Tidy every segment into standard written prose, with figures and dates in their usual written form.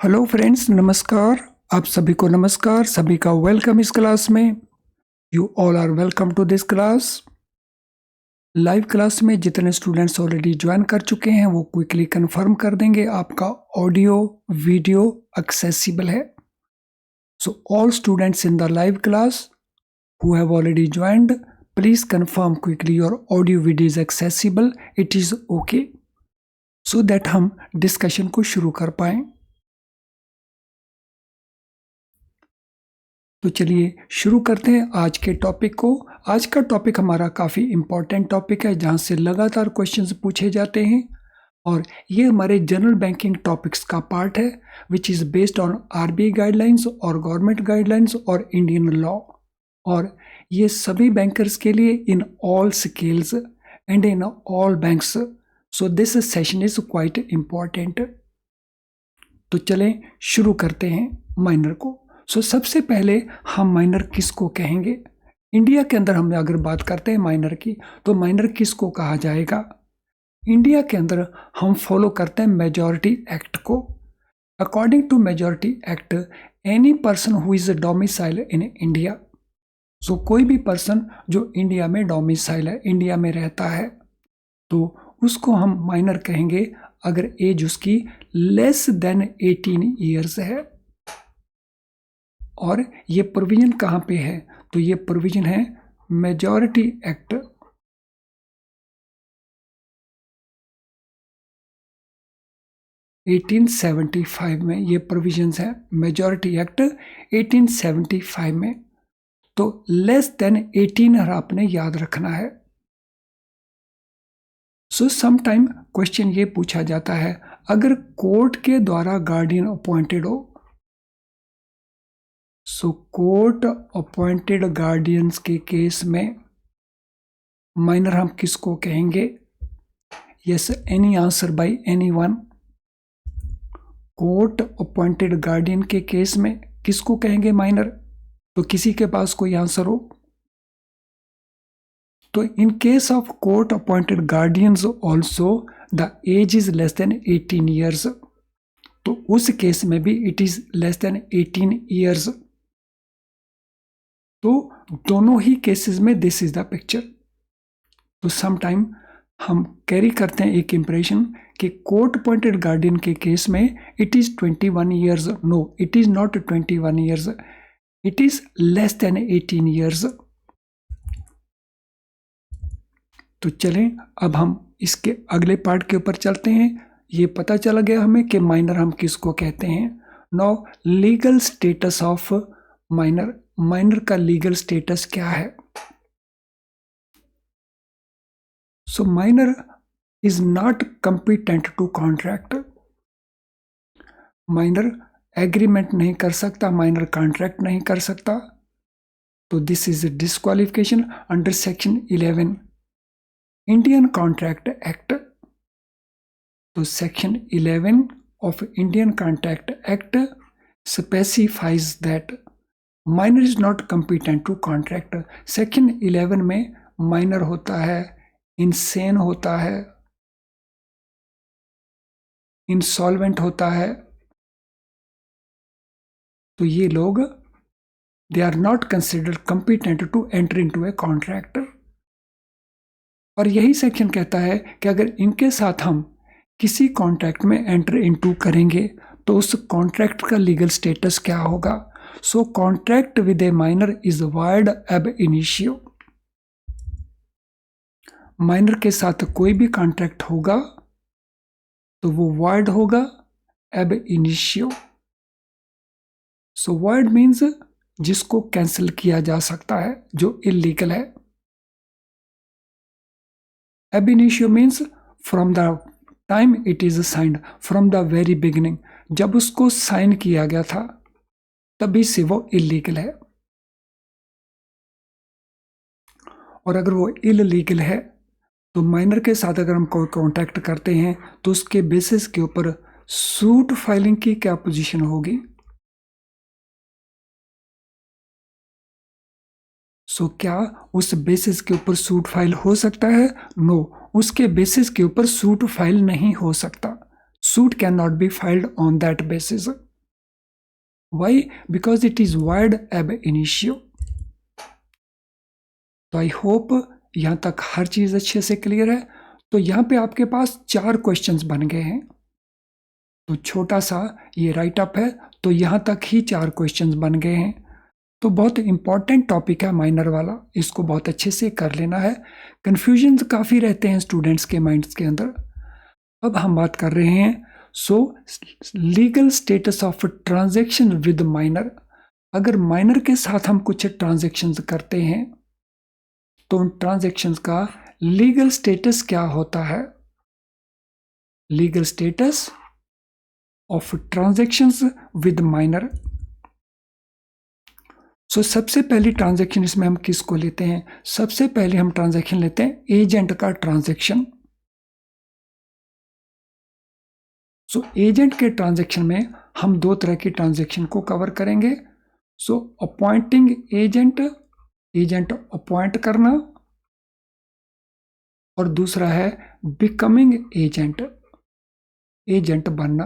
Hello friends, नमस्कार। आप सभी को नमस्कार, सभी का वेलकम इस क्लास में। You all are welcome to this class. Live class में जितने स्टूडेंट्स ऑलरेडी ज्वाइन कर चुके हैं वो क्विकली कंफर्म कर देंगे आपका ऑडियो वीडियो एक्सेसिबल है। So all students in the live class who have already joined, please confirm quickly your audio video is accessible, it is okay, so that हम discussion को शुरू कर पाएं। तो चलिए शुरू करते हैं आज के टॉपिक को। आज का टॉपिक हमारा काफ़ी इम्पॉर्टेंट टॉपिक है जहाँ से लगातार क्वेश्चंस पूछे जाते हैं और ये हमारे जनरल बैंकिंग टॉपिक्स का पार्ट है which is based on RBI guidelines और गवर्नमेंट गाइडलाइंस और इंडियन लॉ। और ये सभी बैंकर्स के लिए in all scales and in all banks. So this session is quite important. तो चलें शुरू करते हैं माइनर को। सबसे पहले हम माइनर किसको कहेंगे? इंडिया के अंदर हम अगर बात करते हैं माइनर की तो माइनर किसको कहा जाएगा? इंडिया के अंदर हम फॉलो करते हैं मेजॉरिटी एक्ट को। According to majority act any person who is domicile in India, कोई भी पर्सन जो इंडिया में डोमिसाइल है, इंडिया में रहता है, तो उसको हम माइनर कहेंगे अगर एज उसकी लेस देन 18 ईयर्स है। और ये प्रोविजन कहाँ पे है? तो ये प्रोविजन है मेजॉरिटी एक्ट 1875 में। ये प्रोविजंस है मेजॉरिटी एक्ट 1875 में। तो लेस देन 18 आपने याद रखना है। समटाइम क्वेश्चन ये पूछा जाता है अगर कोर्ट के द्वारा गार्डियन अपॉइंटेड हो, कोर्ट अपॉइंटेड गार्डियंस के केस में माइनर हम किसको कहेंगे? Yes, any answer by anyone. Court appointed guardian के केस में किसको कहेंगे माइनर? तो किसी के पास कोई आंसर हो तो in case of court appointed guardians also the age is less than 18 years. तो उस केस में भी it is less than 18 years. तो दोनों ही केसेस में दिस इज द पिक्चर। तो समटाइम हम कैरी करते हैं एक इंप्रेशन कि कोर्ट अपॉइंटेड गार्डियन के केस में it is 21 years. No, it is not 21 years, it is less than 18 years. तो चलें अब हम इसके अगले पार्ट के ऊपर चलते हैं। ये पता चला गया हमें कि माइनर हम किसको कहते हैं। Now legal status of minor. Minor का लीगल स्टेटस क्या है? Minor is not competent to contract. Minor agreement नहीं कर सकता, माइनर कॉन्ट्रैक्ट नहीं कर सकता। तो this is disqualification under section 11 Indian contract act. तो section 11 of Indian contract act specifies that minor is not competent to contract. Section 11 में minor होता है इंसेन, होता है इंसॉल्वेंट, होता है। तो ये लोग they are not considered competent to enter into a contract. और यही सेक्शन कहता है कि अगर इनके साथ हम किसी कॉन्ट्रैक्ट में एंटर इनटू करेंगे तो उस कॉन्ट्रैक्ट का लीगल स्टेटस क्या होगा? Contract with A minor is void ab initio. Minor के साथ कोई भी कॉन्ट्रैक्ट होगा तो वो वाइड होगा एब इनिशियो। वाइड मीन्स जिसको कैंसिल किया जा सकता है, जो इलीगल है। एब initio means from the time it is signed, from the very beginning, जब उसको साइन किया गया था तभी से वो इलीगल है। और अगर वो इलीगल है तो माइनर के साथ अगर हम कोई कॉन्टैक्ट करते हैं तो उसके बेसिस के ऊपर सूट फाइलिंग की क्या पोजीशन होगी? क्या उस बेसिस के ऊपर सूट फाइल हो सकता है? नो, उसके बेसिस के ऊपर सूट फाइल नहीं हो सकता। Suit can not be filed on that basis. Why? Because it is void ab initio. तो आई होप यहां तक हर चीज अच्छे से क्लियर है। तो यहां पे आपके पास 4 क्वेश्चंस बन गए हैं। तो छोटा सा ये राइट अप है, तो यहां तक ही 4 क्वेश्चंस बन गए हैं। तो बहुत इंपॉर्टेंट टॉपिक है माइनर वाला, इसको बहुत अच्छे से कर लेना है। कंफ्यूजन काफ़ी रहते हैं स्टूडेंट्स के माइंड्स के अंदर। अब हम बात कर रहे हैं legal status of transaction with minor. अगर माइनर के साथ हम कुछ ट्रांजैक्शंस करते हैं तो उन ट्रांजैक्शंस का लीगल स्टेटस क्या होता है? Legal status of transactions with minor. सबसे पहली ट्रांजैक्शन इसमें हम किसको लेते हैं? सबसे पहले हम ट्रांजैक्शन लेते हैं एजेंट का ट्रांजैक्शन। एजेंट के ट्रांजैक्शन में हम 2 तरह की ट्रांजैक्शन को कवर करेंगे। अपॉइंटिंग एजेंट, एजेंट अपॉइंट करना, और दूसरा है बिकमिंग एजेंट, एजेंट बनना।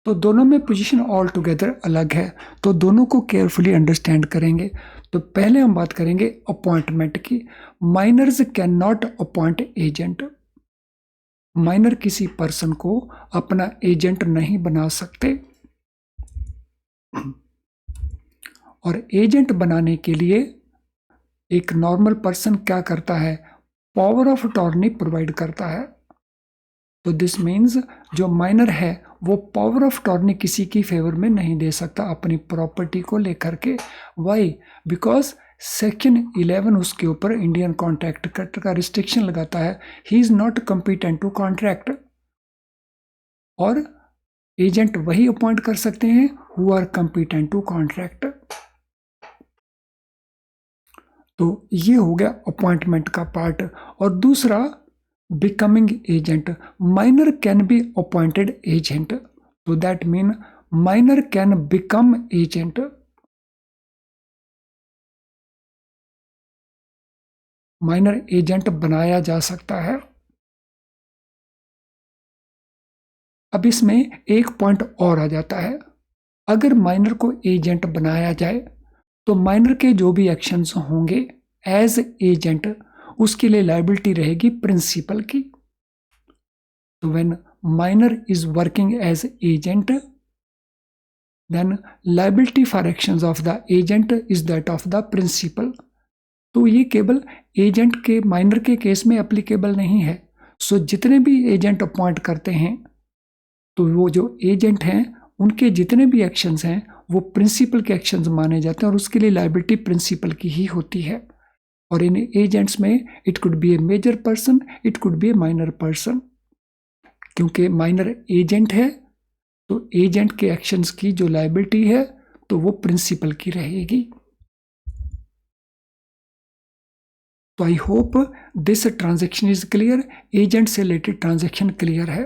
तो दोनों में पोजीशन ऑल टुगेदर अलग है, तो दोनों को केयरफुली अंडरस्टैंड करेंगे। तो पहले हम बात करेंगे अपॉइंटमेंट की। Minors can not appoint agent. Minor किसी पर्सन को अपना एजेंट नहीं बना सकते, और एजेंट बनाने के लिए एक नॉर्मल पर्सन क्या करता है? पावर ऑफ अटॉर्नी प्रोवाइड करता है। तो दिस मीन्स जो माइनर है वो पावर ऑफ अटॉर्नी किसी की फेवर में नहीं दे सकता अपनी प्रॉपर्टी को लेकर के। वाई? बिकॉज सेक्शन 11 उसके ऊपर इंडियन कॉन्ट्रैक्ट का रिस्ट्रिक्शन लगाता है, he is not competent to contract. और एजेंट वही अपॉइंट कर सकते हैं who are competent to contract. तो ये हो गया अपॉइंटमेंट का पार्ट। और दूसरा becoming agent. Minor can be appointed agent, तो that mean minor can become agent. Minor agent बनाया जा सकता है। अब इसमें एक पॉइंट और आ जाता है, अगर माइनर को एजेंट बनाया जाए तो माइनर के जो भी एक्शंस होंगे एज एजेंट, उसके लिए लायबिलिटी रहेगी प्रिंसिपल की। तो when minor is working as agent, then liability for actions of the agent is that of the principal. तो ये केवल एजेंट के माइनर के केस में एप्लीकेबल नहीं है। जितने भी एजेंट अपॉइंट करते हैं, तो वो जो एजेंट हैं उनके जितने भी एक्शंस हैं वो प्रिंसिपल के एक्शंस माने जाते हैं, और उसके लिए लायबिलिटी प्रिंसिपल की ही होती है। और इन एजेंट्स में it could be a major person, it could be a minor person. क्योंकि माइनर एजेंट है तो एजेंट के एक्शंस की जो लायबिलिटी है तो वो प्रिंसिपल की रहेगी। तो I hope this transaction is clear. Agent से रिलेटेड ट्रांजैक्शन क्लियर है।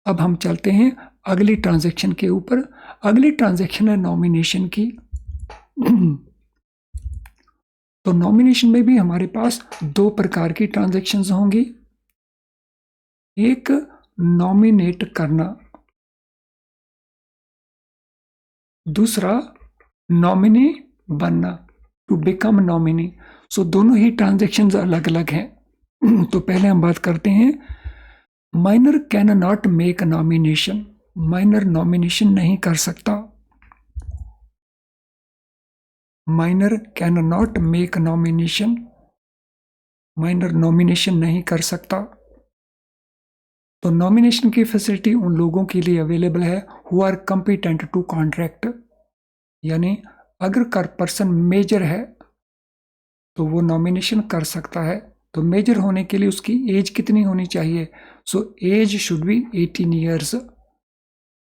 अब हम चलते हैं अगली ट्रांजैक्शन के ऊपर। अगली ट्रांजैक्शन है नॉमिनेशन की। तो नॉमिनेशन में भी हमारे पास 2 प्रकार की ट्रांजैक्शंस होंगी। एक नॉमिनेट करना, दूसरा नॉमिनी बनना, टू बिकम नॉमिनी। दोनों ही ट्रांजैक्शंस अलग अलग हैं। तो पहले हम बात करते हैं minor can not make nomination. Minor nomination नहीं कर सकता। Minor can not make nomination, minor nomination नहीं कर सकता। तो नॉमिनेशन की फैसिलिटी उन लोगों के लिए अवेलेबल है who are competent to contract. यानी अगर कर पर्सन मेजर है तो वो नॉमिनेशन कर सकता है। तो मेजर होने के लिए उसकी एज कितनी होनी चाहिए? Age should be 18 years.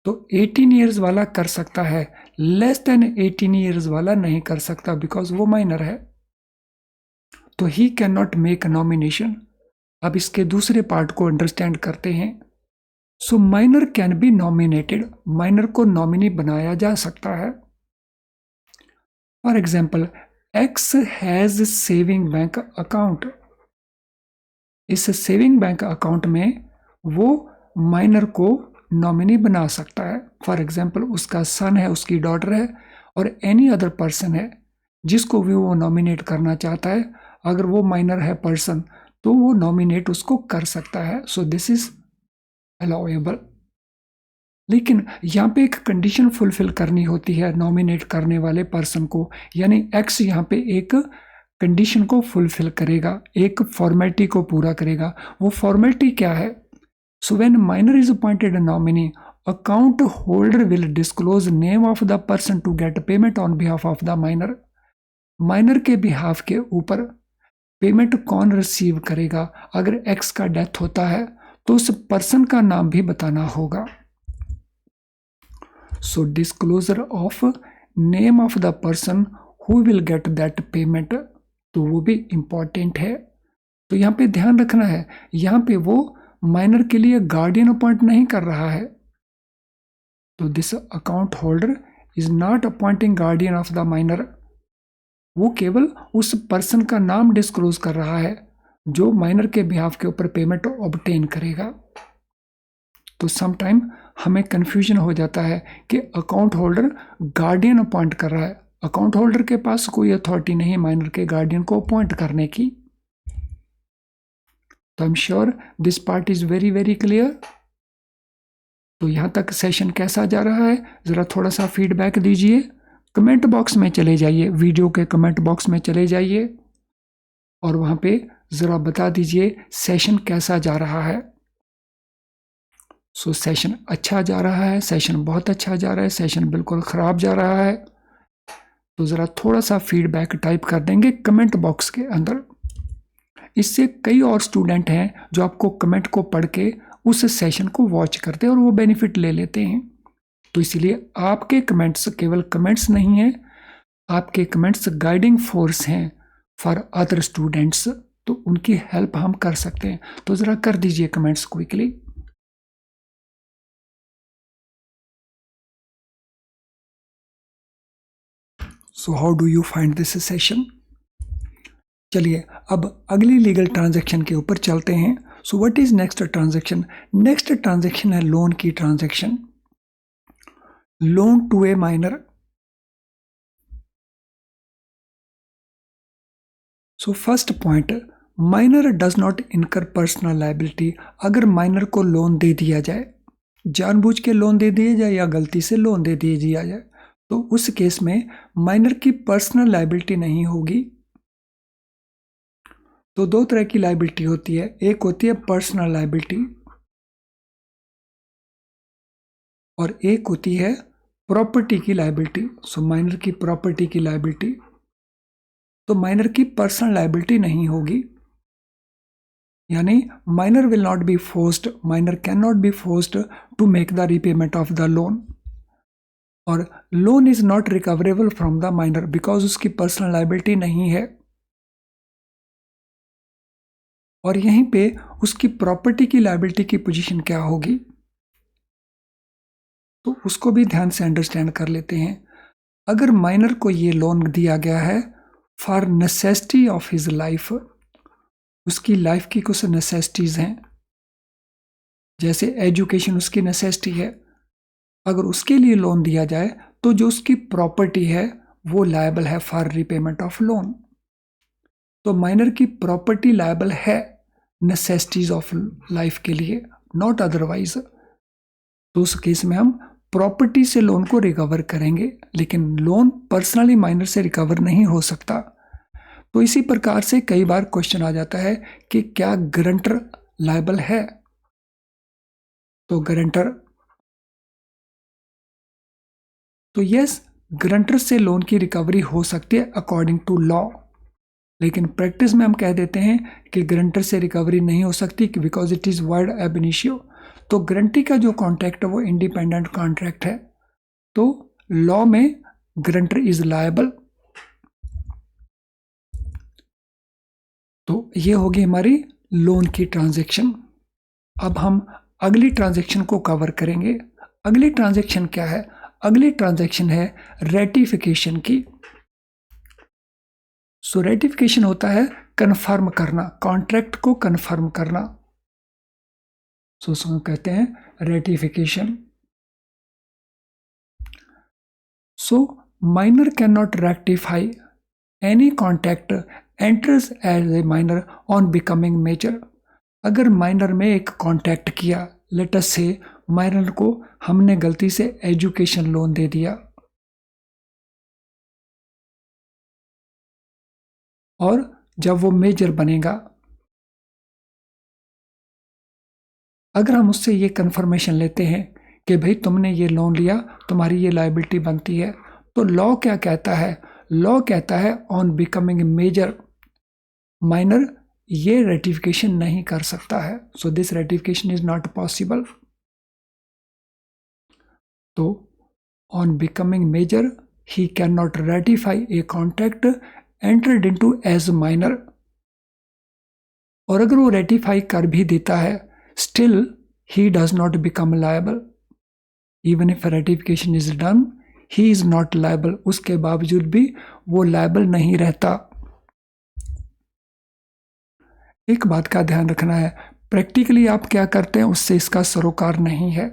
तो 18 ईयर्स वाला कर सकता है, लेस देन 18 ईयर्स वाला नहीं कर सकता बिकॉज वो माइनर है। तो ही कैन नॉट मेक नॉमिनेशन। अब इसके दूसरे पार्ट को अंडरस्टैंड करते हैं। Minor can be nominated. Minor को नॉमिनी बनाया जा सकता है। For example, x has saving bank account. इस सेविंग बैंक अकाउंट में वो माइनर को नॉमिनी बना सकता है। फॉर एग्जाम्पल उसका सन है, उसकी डॉटर है, और एनी अदर पर्सन है जिसको भी वो नॉमिनेट करना चाहता है, अगर वो माइनर है पर्सन तो वो नॉमिनेट उसको कर सकता है। So this is allowable. लेकिन यहाँ पे एक कंडीशन फुलफिल करनी होती है नॉमिनेट करने वाले पर्सन को, यानी एक्स यहाँ पे एक कंडीशन को फुलफिल करेगा, एक फॉर्मेलिटी को पूरा करेगा। वो फॉर्मेलिटी क्या है? So when minor is appointed nominee, account holder will disclose name of the person to get payment on behalf of the minor. Minor के बिहाफ के ऊपर पेमेंट कौन रिसीव करेगा? अगर एक्स का डेथ होता है तो उस पर्सन का नाम भी बताना होगा। So disclosure of name of the person who will get that payment, तो वो भी इंपॉर्टेंट है। तो यहाँ पे ध्यान रखना है, यहाँ पे वो माइनर के लिए गार्डियन अपॉइंट नहीं कर रहा है। तो this account holder is not appointing guardian of the minor, वो केवल उस पर्सन का नाम डिस्क्लोज कर रहा है जो माइनर के बिहाफ के ऊपर पेमेंट ऑब्टेन करेगा। तो समटाइम हमें कंफ्यूजन हो जाता है कि अकाउंट होल्डर गार्डियन अपॉइंट कर रहा है। अकाउंट होल्डर के पास कोई अथॉरिटी नहीं माइनर के गार्डियन को अपॉइंट करने की। तो I am sure this part is very very clear. तो यहाँ तक सेशन कैसा जा रहा है, ज़रा थोड़ा सा फीडबैक दीजिए। कमेंट बॉक्स में चले जाइए, वीडियो के कमेंट बॉक्स में चले जाइए और वहाँ पे ज़रा बता दीजिए सेशन कैसा जा रहा है। सो सेशन अच्छा जा रहा है, सेशन बहुत अच्छा जा रहा है, सेशन बिल्कुल ख़राब जा रहा है, तो ज़रा थोड़ा सा फीडबैक टाइप कर देंगे कमेंट बॉक्स के अंदर। इससे कई और स्टूडेंट हैं जो आपको कमेंट को पढ़ के उस सेशन को वॉच करते हैं और वो बेनिफिट ले लेते हैं। तो इसलिए आपके कमेंट्स केवल कमेंट्स नहीं हैं, आपके कमेंट्स गाइडिंग फोर्स हैं फॉर अदर स्टूडेंट्स, तो उनकी हेल्प हम कर सकते हैं। तो ज़रा कर दीजिए comments quickly. So how do you find this session? चलिए अब अगली लीगल ट्रांजैक्शन के ऊपर चलते हैं। So what is next transaction? Next transaction है लोन की transaction, loan to a minor. So first point, minor does not incur personal liability. अगर माइनर को लोन दे दिया जाए, जानबूझ के लोन दे दिया जाए या गलती से लोन दे दिया जाए, तो उस केस में माइनर की पर्सनल लायबिलिटी नहीं होगी। तो दो तरह की लायबिलिटी होती है, एक होती है पर्सनल लायबिलिटी और एक होती है प्रॉपर्टी की लायबिलिटी। सो माइनर की प्रॉपर्टी की लायबिलिटी, तो माइनर की पर्सनल लायबिलिटी नहीं होगी, यानी minor will not be forced, minor can not be forced to make the repayment of the loan, और loan is not recoverable from the minor because उसकी personal liability नहीं है। और यहीं पे उसकी प्रॉपर्टी की लायबिलिटी की पोजीशन क्या होगी, तो उसको भी ध्यान से अंडरस्टैंड कर लेते हैं। अगर माइनर को ये लोन दिया गया है for necessity of his life, उसकी लाइफ की कुछ नेसेसिटीज हैं, जैसे एजुकेशन उसकी नेसेसिटी है, अगर उसके लिए लोन दिया जाए तो जो उसकी प्रॉपर्टी है वो लायबल है फॉर रीपेमेंट ऑफ लोन। तो माइनर की प्रॉपर्टी लायबल है नेसेसिटीज ऑफ लाइफ के लिए, नॉट अदरवाइज। तो उस केस में हम प्रॉपर्टी से लोन को रिकवर करेंगे, लेकिन लोन पर्सनली माइनर से रिकवर नहीं हो सकता। तो इसी प्रकार से कई बार क्वेश्चन आ जाता है कि क्या गारंटर लायबल है? तो गारंटर, तो यस, गारंटर से लोन की रिकवरी हो सकती है अकॉर्डिंग टू लॉ, लेकिन प्रैक्टिस में हम कह देते हैं कि गारंटर से रिकवरी नहीं हो सकती because it is wide ab initio. तो गारंटी का जो कॉन्ट्रैक्ट है वो इंडिपेंडेंट कॉन्ट्रैक्ट है, तो लॉ में गारंटर इज लायबल। तो ये होगी हमारी लोन की ट्रांजैक्शन। अब हम अगली ट्रांजैक्शन को कवर करेंगे। अगली ट्रांजैक्शन क्या है? अगली ट्रांजैक्शन है रेटिफिकेशन की। सो रेटिफिकेशन होता है कन्फर्म करना, कॉन्ट्रैक्ट को कन्फर्म करना। सो उसको कहते हैं ratification. So minor cannot rectify any contact enters as a minor on becoming major. अगर माइनर में एक कॉन्टैक्ट किया, लेट अस से माइनर को हमने गलती से एजुकेशन लोन दे दिया और जब वो मेजर बनेगा, अगर हम उससे ये कंफर्मेशन लेते हैं कि भाई तुमने ये लोन लिया, तुम्हारी ये लायबिलिटी बनती है, तो लॉ क्या कहता है? लॉ कहता है ऑन बिकमिंग मेजर माइनर ये रेटिफिकेशन नहीं कर सकता है. So this ratification is not possible. तो on becoming major he can not ratify a contract entered into as minor. और अगर वो रेटिफाई कर भी देता है, still he does not become liable. Even if ratification is done, he is not liable. उसके बावजूद भी वो लायबल नहीं रहता. एक बात का ध्यान रखना है, प्रैक्टिकली आप क्या करते हैं उससे इसका सरोकार नहीं है.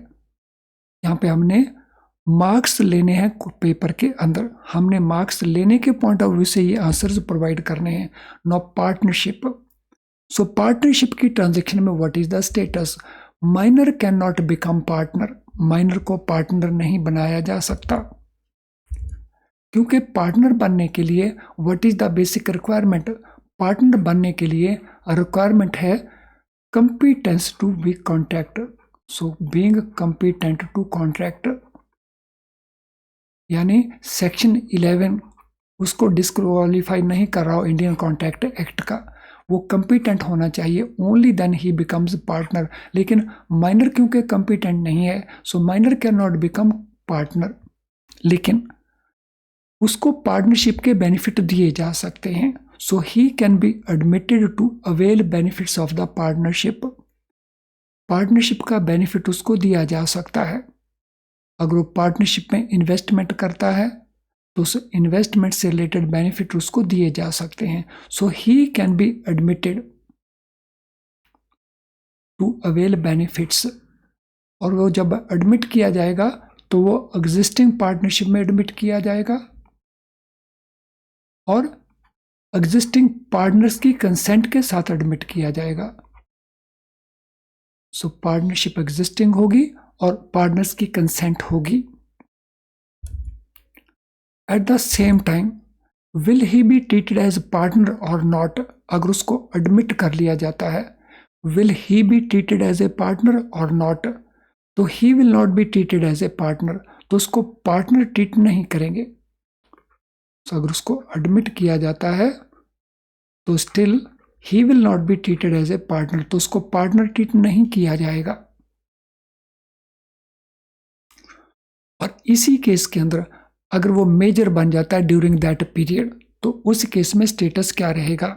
यहाँ पे हमने मार्क्स लेने हैं पेपर के अंदर, हमने मार्क्स लेने के पॉइंट ऑफ व्यू से ये आंसर्स प्रोवाइड करने हैं. No partnership. सो पार्टनरशिप की ट्रांजेक्शन में what is the status? Minor can not become partner. Minor को पार्टनर नहीं बनाया जा सकता, क्योंकि पार्टनर बनने के लिए what is the basic requirement? Partner बनने के लिए रिक्वायरमेंट है competence to be contract. So being competent to contract, यानी सेक्शन 11 उसको डिस्क्वालीफाई नहीं कर रहा हो इंडियन कॉन्ट्रैक्ट एक्ट का. वो कंपिटेंट होना चाहिए, only then he becomes partner. लेकिन माइनर क्योंकि कंपिटेंट नहीं है, so minor can not become partner. लेकिन उसको पार्टनरशिप के बेनिफिट दिए जा सकते हैं. So he can be admitted to avail benefits of the partnership. Partnership का बेनिफिट उसको दिया जा सकता है. अगर वो पार्टनरशिप में इन्वेस्टमेंट करता है तो उस इन्वेस्टमेंट से रिलेटेड बेनिफिट उसको दिए जा सकते हैं. So he can be admitted to avail benefits. और वो जब एडमिट किया जाएगा तो वो एग्जिस्टिंग पार्टनरशिप में एडमिट किया जाएगा और एग्जिस्टिंग पार्टनर्स की कंसेंट के साथ एडमिट किया जाएगा. सो पार्टनरशिप एग्जिस्टिंग होगी और पार्टनर्स की कंसेंट होगी. At the same time will he be treated as partner और नॉट? अगर उसको एडमिट कर लिया जाता है, will he be treated as a partner और नॉट? तो he will not be treated as a partner, तो उसको पार्टनर ट्रीट नहीं करेंगे. तो अगर उसको एडमिट किया जाता है तो still he will not be treated as a partner, तो उसको पार्टनर ट्रीट नहीं किया जाएगा. और इसी केस के अंदर अगर वो मेजर बन जाता है ड्यूरिंग दैट पीरियड, तो उस केस में स्टेटस क्या रहेगा?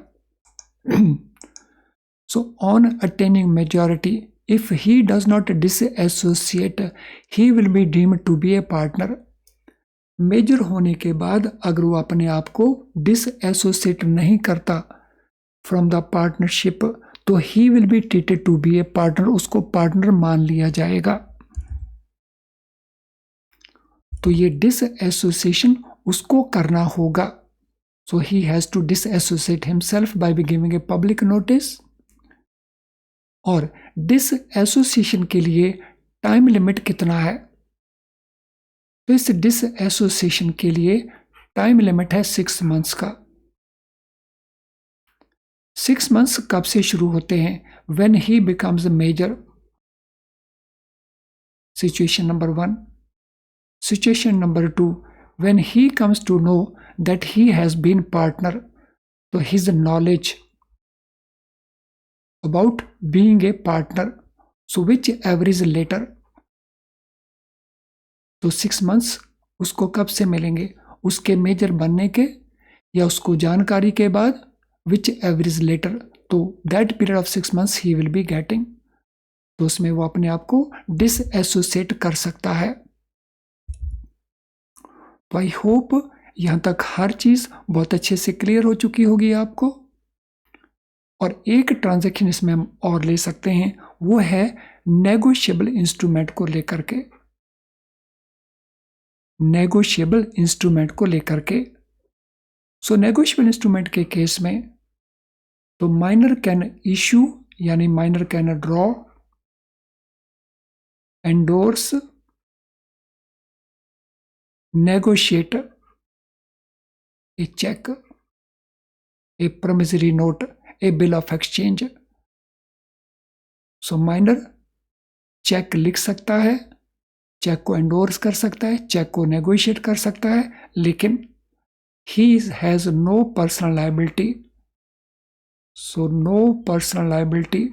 So on attaining majority if he does not disassociate he will be deemed to be a partner. Major होने के बाद अगर वो अपने आप को डिसएसोसिएट नहीं करता फ्रॉम द पार्टनरशिप, तो he will be treated to be a partner. उसको पार्टनर मान लिया जाएगा. तो ये डिसएसोसिएशन उसको करना होगा. So he has to disassociate himself by be giving a public notice. और डिसएसोसिएशन के लिए टाइम लिमिट कितना है? तो इस डिसएसोसिएशन के लिए टाइम लिमिट है 6 मंथ्स का. 6 मंथ्स कब से शुरू होते हैं? When he becomes major. Situation number 1. Situation number 2, when he comes to know that he has been partner, so his knowledge about being a partner, so whichever is later. तो 6 months उसको कब से मिलेंगे? उसके मेजर बनने के या उसको जानकारी के बाद, whichever is later. तो that period of 6 months he will be getting. तो उसमें वो अपने आप को डिसएसोसिएट कर सकता है. तो आई होप यहाँ तक हर चीज़ बहुत अच्छे से क्लियर हो चुकी होगी आपको. और एक ट्रांजैक्शन इसमें हम और ले सकते हैं, वो है नेगोशिएबल इंस्ट्रूमेंट को लेकर के. नेगोशिएबल इंस्ट्रूमेंट को लेकर के। सो नेगोशिएबल इंस्ट्रूमेंट के केस में तो माइनर कैन इशू यानी minor can draw, endorse, negotiate a cheque, a promissory note, a bill of exchange. So minor cheque लिख सकता है, चेक को एंडोर्स कर सकता है, चेक को नेगोशिएट कर सकता है, लेकिन he has no personal liability. So no personal liability,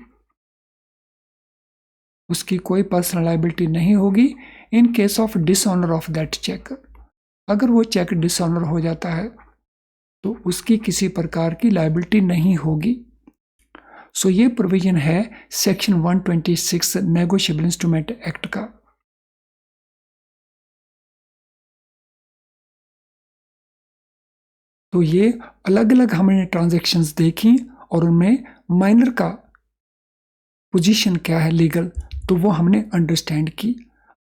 उसकी कोई पर्सनल लायबिलिटी नहीं होगी in case of dishonour of that cheque. अगर वो चेक डिसऑनर हो जाता है तो उसकी किसी प्रकार की लायबिलिटी नहीं होगी। सो ये प्रोविजन है सेक्शन 126 नेगोशिएबल इंस्ट्रूमेंट एक्ट का। तो ये अलग अलग हमने ट्रांजैक्शंस देखी और उनमें माइनर का पोजीशन क्या है लीगल, तो वो हमने अंडरस्टैंड की।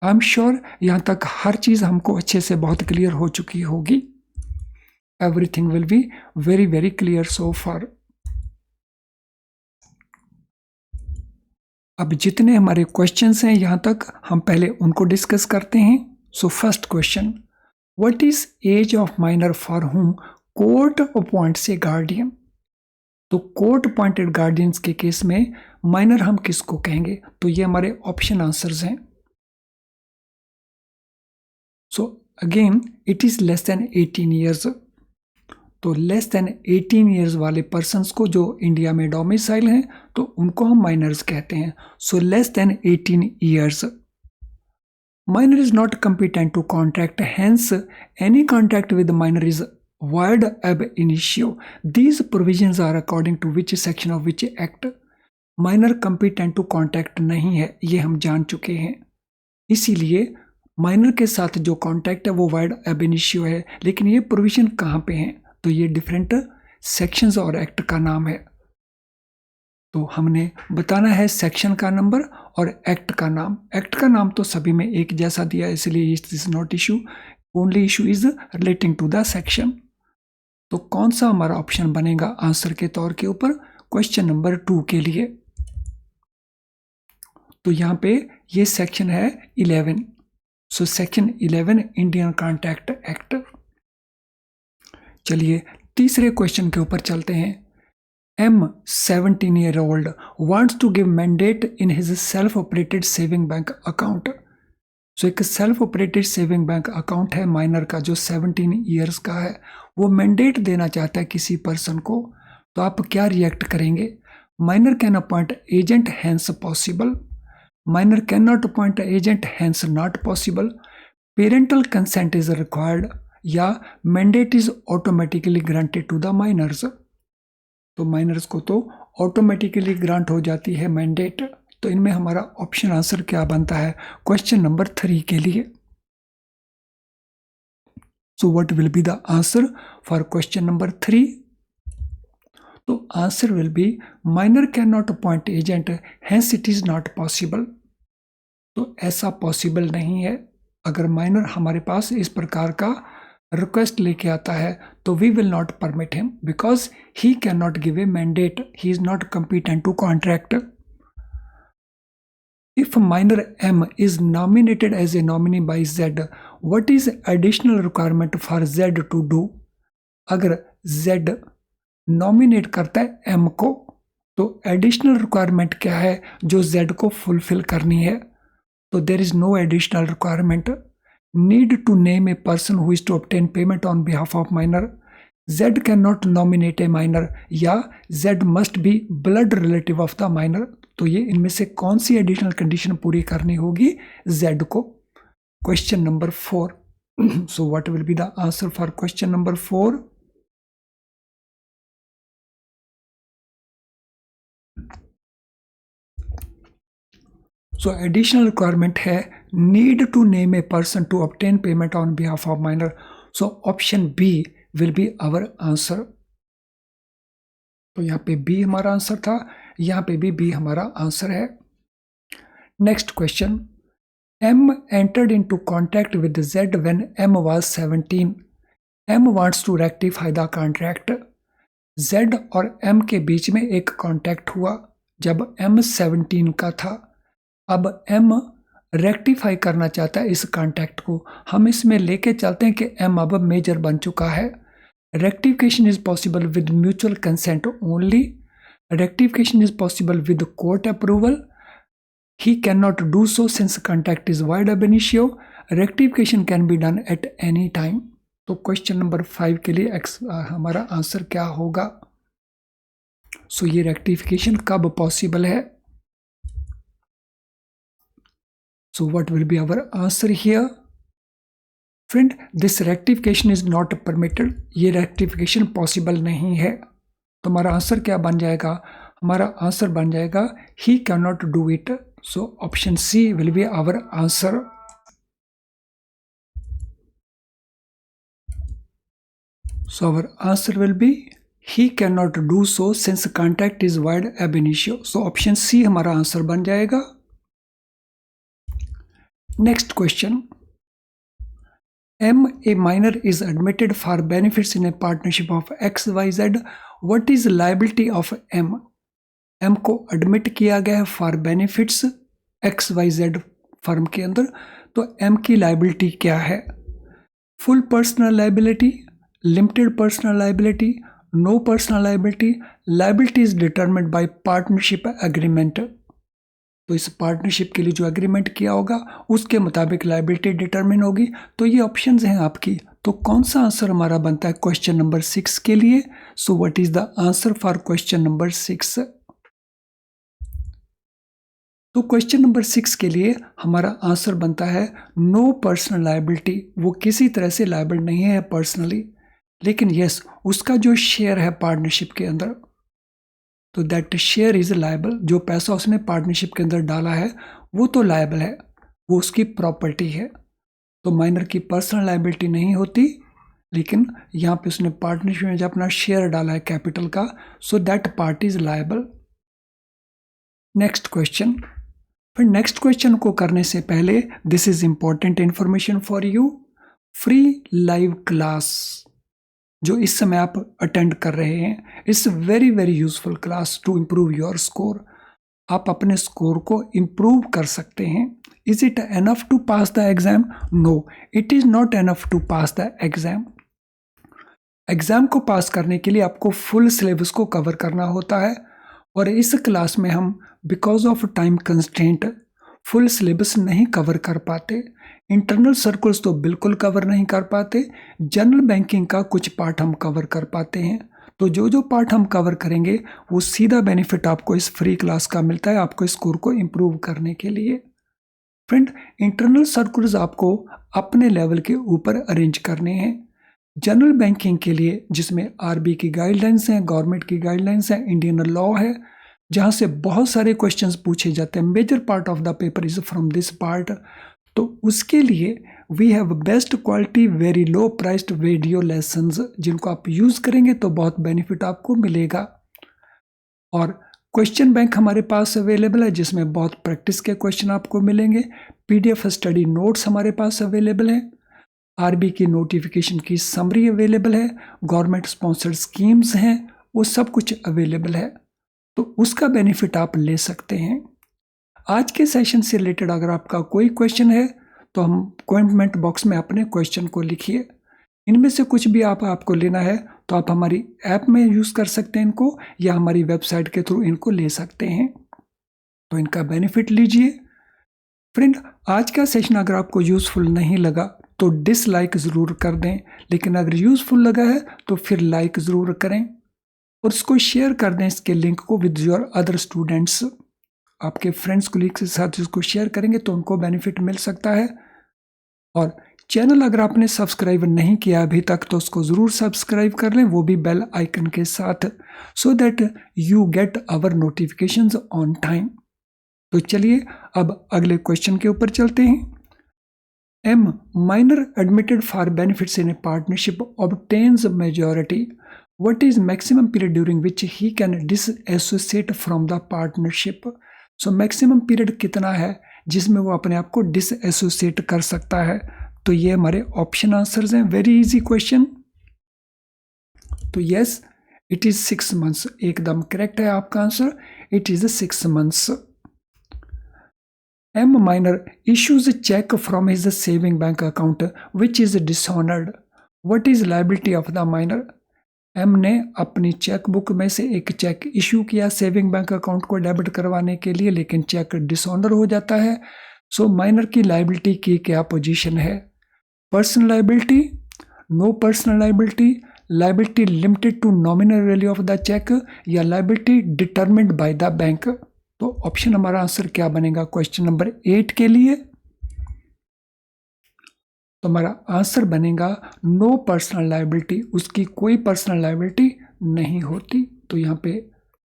आई एम श्योर यहाँ तक हर चीज़ हमको अच्छे से बहुत क्लियर हो चुकी होगी। Everything will be very very clear so far. अब जितने हमारे क्वेश्चंस हैं यहाँ तक हम पहले उनको डिस्कस करते हैं। So first question, what is age of minor for whom court appoints a guardian. तो कोर्ट अपॉइंटेड गार्डियंस के केस में माइनर हम किसको कहेंगे, तो ये हमारे ऑप्शन आंसर्स हैं। So again it is less than 18 years. तो लेस देन 18 ईयर्स वाले पर्सन्स को जो इंडिया में डोमिसाइल हैं तो उनको हम माइनर्स कहते हैं। So less than 18 years. Minor is not competent to contract, hence any contract with minor is void ab initio. These provisions are according to which section of which act? Minor competent to contract नहीं है, ये हम जान चुके हैं। इसीलिए minor के साथ जो कॉन्ट्रैक्ट है वो वाइड एब इनिशियो है। लेकिन ये प्रोविजन कहाँ पे हैं, तो ये डिफरेंट सेक्शंस और एक्ट का नाम है। तो हमने बताना है सेक्शन का नंबर और एक्ट का नाम। एक्ट का नाम तो सभी में एक जैसा दिया है, इसलिए is not issue, only issue is relating to the section. तो कौन सा हमारा ऑप्शन बनेगा आंसर के तौर के ऊपर क्वेश्चन नंबर 2 के लिए। तो यहाँ पे ये सेक्शन है 11। So section 11 Indian contract act. चलिए तीसरे क्वेश्चन के ऊपर चलते हैं। M, 17-year-old, wants to give mandate in his self-operated saving bank account. So एक self-operated saving bank account है माइनर का जो 17 years का है, वो mandate देना चाहता है किसी पर्सन को, तो आप क्या रिएक्ट करेंगे। Minor can appoint agent, hence possible. Minor can not appoint agent, hence not possible. Parental consent is required, या mandate is automatically granted to the minors. तो माइनर्स को तो ऑटोमेटिकली ग्रांट हो जाती है मैंडेट। तो इनमें हमारा ऑप्शन आंसर क्या बनता है क्वेश्चन नंबर 3 के लिए। So what will be the answer for question number 3। तो answer will be minor can not appoint agent, hence it is not possible. तो ऐसा पॉसिबल नहीं है। अगर माइनर हमारे पास इस प्रकार का रिक्वेस्ट लेके आता है तो we will not permit him, because he can not give a mandate, he is not competent to contract. If minor M is nominated as a nominee by Z, what is additional requirement for Z to do? अगर Z nominate करता है M को तो additional requirement क्या है जो Z को fulfil करनी है, तो there is no additional requirement. Need to name a person who is to obtain payment on behalf of minor. Z cannot nominate a minor, या Z must be blood relative of the minor। तो ये इनमें से कौन सी additional condition पूरी करनी होगी Z को। Question number 4। So what will be the answer for question number 4। So additional requirement है need to name a person to obtain payment on behalf of minor. So option B will be our answer. तो यहाँ पे B हमारा answer था, यहाँ पे भी B हमारा आंसर है। Next question, M entered into contact with Z when M was 17. M wants to rectify the contract. Z और M के बीच में एक कॉन्टैक्ट हुआ जब M 17 का था. अब M रेक्टिफाई करना चाहता है इस कॉन्टैक्ट को. हम इसमें लेके चलते हैं कि M अब मेजर बन चुका है. Rectification is possible with mutual consent only. Rectification is possible with court approval. He cannot do so since contact is void ab initio. Rectification can be done at any time. तो question number 5 के लिए हमारा answer क्या होगा? सो ये rectification कब possible है? So what will be our answer here? Friend, this rectification is not permitted. ये रेक्टिफिकेशन पॉसिबल नहीं है. तो हमारा आंसर क्या बन जाएगा? हमारा आंसर बन जाएगा ही can not do it. So option C will be our answer. So our answer will be he cannot do so since contact is void ab initio. So option C हमारा answer बन जाएगा. Next question. M, a minor, is admitted for benefits in a partnership of XYZ. What is liability of M? M को admit किया गया है for benefits XYZ firm के अंदर. तो M की लाइबिलिटी क्या है? Full personal liability, limited personal liability, no personal liability. Liability is determined by partnership agreement. तो इस पार्टनरशिप के लिए जो एग्रीमेंट किया होगा उसके मुताबिक लाइबिलिटी डिटरमिन होगी. तो ये ऑप्शंस हैं आपकी. तो कौन सा आंसर हमारा बनता है क्वेश्चन नंबर 6 के लिए? So what is the answer for question number 6? तो क्वेश्चन नंबर 6 के लिए हमारा आंसर बनता है नो पर्सनल लायबिलिटी. वो किसी तरह से लायबल नहीं है पर्सनली, लेकिन यस उसका जो शेयर है पार्टनरशिप के अंदर, तो दैट शेयर इज लायबल. जो पैसा उसने पार्टनरशिप के अंदर डाला है वो तो लायबल है, वो उसकी प्रॉपर्टी है. तो माइनर की पर्सनल लायबिलिटी नहीं होती, लेकिन यहाँ पे उसने पार्टनरशिप में जब अपना शेयर डाला है कैपिटल का, so that part is liable. Next question. फिर नेक्स्ट क्वेश्चन को करने से पहले this is important information for you. Free live class जो इस समय आप अटेंड कर रहे हैं, it's very very useful class to improve your score. आप अपने स्कोर को इम्प्रूव कर सकते हैं. Is it enough to pass the exam? No, it is not enough to pass the exam. Exam को पास करने के लिए आपको फुल सिलेबस को कवर करना होता है, और इस क्लास में हम because of time constraint full syllabus नहीं कवर कर पाते. इंटरनल सर्कुलर्स तो बिल्कुल कवर नहीं कर पाते. जनरल बैंकिंग का कुछ पार्ट हम कवर कर पाते हैं. तो जो जो पार्ट हम कवर करेंगे वो सीधा बेनिफिट आपको इस फ्री क्लास का मिलता है आपको स्कोर को इम्प्रूव करने के लिए. फ्रेंड, इंटरनल सर्कुलर्स आपको अपने लेवल के ऊपर अरेंज करने हैं. जनरल बैंकिंग के लिए जिसमें आरबी की गाइडलाइंस हैं, गवर्नमेंट की गाइडलाइंस हैं, इंडियन लॉ है, जहाँ से बहुत सारे क्वेश्चंस पूछे जाते हैं. Major part of the paper is from this part. तो उसके लिए we have best quality very low priced video lessons, जिनको आप यूज़ करेंगे तो बहुत बेनिफिट आपको मिलेगा. और क्वेश्चन बैंक हमारे पास अवेलेबल है जिसमें बहुत प्रैक्टिस के क्वेश्चन आपको मिलेंगे. PDF स्टडी नोट्स हमारे पास अवेलेबल है. आरबी की नोटिफिकेशन की समरी अवेलेबल है. गवर्नमेंट स्पॉन्सर्ड स्कीम्स हैं, वो सब कुछ अवेलेबल है. तो उसका बेनिफिट आप ले सकते हैं. आज के सेशन से रिलेटेड अगर आपका कोई क्वेश्चन है तो हम कमेंट बॉक्स में अपने क्वेश्चन को लिखिए. इनमें से कुछ भी आपको लेना है तो आप हमारी ऐप में यूज़ कर सकते हैं इनको, या हमारी वेबसाइट के थ्रू इनको ले सकते हैं. तो इनका बेनिफिट लीजिए. फ्रेंड, आज का सेशन अगर आपको यूज़फुल नहीं लगा तो डिसलाइक ज़रूर कर दें, लेकिन अगर यूज़फुल लगा है तो फिर लाइक ज़रूर करें और इसको शेयर कर दें, इसके लिंक को विद योर अदर स्टूडेंट्स. आपके फ्रेंड्स कोलीग्स के साथ इसको शेयर करेंगे तो उनको बेनिफिट मिल सकता है. और चैनल अगर आपने सब्सक्राइब नहीं किया अभी तक तो उसको ज़रूर सब्सक्राइब कर लें, वो भी बेल आइकन के साथ, so that you get our notifications on time. तो चलिए अब अगले क्वेश्चन के ऊपर चलते हैं. M, minor admitted for benefits in a partnership, obtains majority. What is maximum period during which he can disassociate from the partnership? So maximum period कितना है जिसमें वो अपने आप को डिसएसोसिएट कर सकता है। तो ये हमारे ऑप्शन आंसर्स हैं। Very easy question. तो यस, इट इज 6 मंथ्स, एकदम करेक्ट है आपका answer. It is 6 months. M minor issues a check from his saving bank account which is dishonored. What is liability of the minor? M ने अपनी cheque book में से एक check issue किया saving bank account को debit करवाने के लिए, लेकिन चेक डिसऑनर हो जाता है। सो माइनर की लाइबिलिटी की क्या पोजीशन है? Personal liability, no personal liability, liability limited to nominal value of the cheque, या liability determined by the bank. तो ऑप्शन हमारा आंसर क्या बनेगा क्वेश्चन नंबर 8 के लिए? तो हमारा आंसर बनेगा नो पर्सनल लाइबिलिटी, उसकी कोई पर्सनल लाइबिलिटी नहीं होती। तो यहाँ पे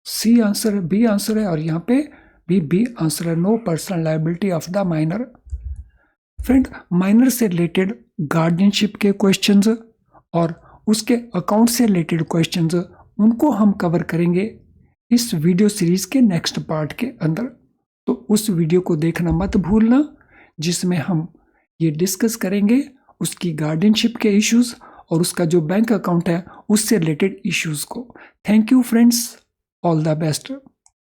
सी आंसर, बी आंसर है, और यहाँ पे भी बी आंसर है, no personal liability of the minor. Friend, minor से रिलेटेड गार्डियनशिप के क्वेश्चंस और उसके अकाउंट से रिलेटेड क्वेश्चंस, उनको हम कवर करेंगे इस वीडियो सीरीज के नेक्स्ट पार्ट के अंदर। तो उस वीडियो को देखना मत भूलना, जिसमें हम ये डिस्कस करेंगे उसकी गार्डियनशिप के इश्यूज और उसका जो बैंक अकाउंट है उससे रिलेटेड इश्यूज को। Thank you friends, all the best.